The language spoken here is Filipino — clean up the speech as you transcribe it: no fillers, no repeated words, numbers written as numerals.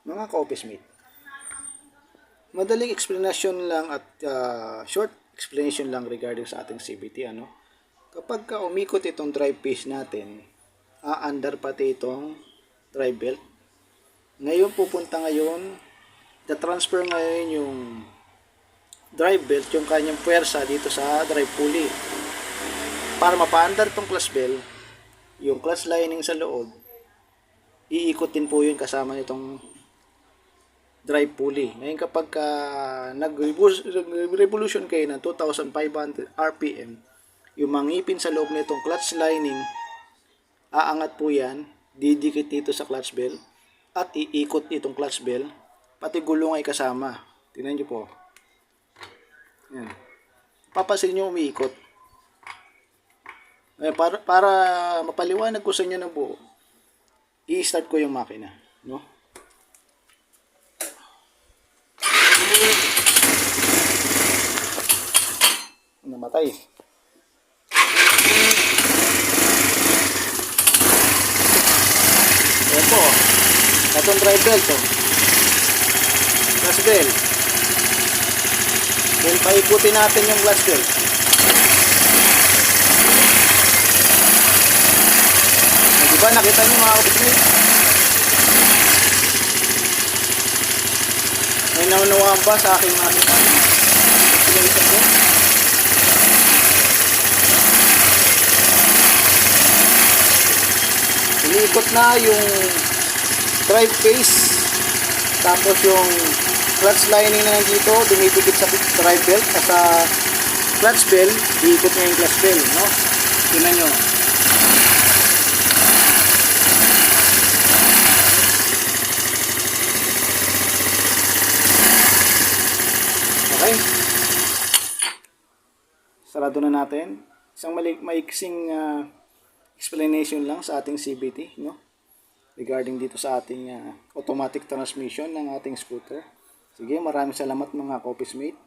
Mga ka-office mate, madaling explanation lang at short explanation lang regarding sa ating CVT. Kapag ka umikot itong drive phase natin, aandar pati itong drive belt. Ngayon pupunta ngayon, transfer ngayon yung drive belt, yung kanyang puwersa dito sa drive pulley. Para mapaandar itong clutch belt, yung clutch lining sa loob, iikutin po yun kasama nitong drive pulley. Ngayon kapag nag-revolution kayo ng 2,500 RPM, yung mangipin sa loob nitong clutch lining, aangat po yan, didikit dito sa clutch belt, at iikot itong clutch belt, pati gulong ay kasama. Tingnan nyo po. Yan. Papasin nyo umiikot. Para mapaliwanag ko sa inyo ng buo, i-start ko yung makina. No? Namatay. Ayan po. Itong drive belt. Clutch belt. Then paikutin natin yung clutch belt. Diba nakita nyo mga kapitmate? May naunawaan ba sa aking makina? Explanation ko. Inikot na yung drive phase, tapos yung clutch lining na nandito dumidikit sa drive belt at sa clutch belt, iikot niya yung clutch belt, no? Tingnan nyo. Okay, sarado na natin. Isang maiksing explanation lang sa ating CVT, no? Regarding dito sa ating automatic transmission ng ating scooter. Sige, maraming salamat mga ka-office mate.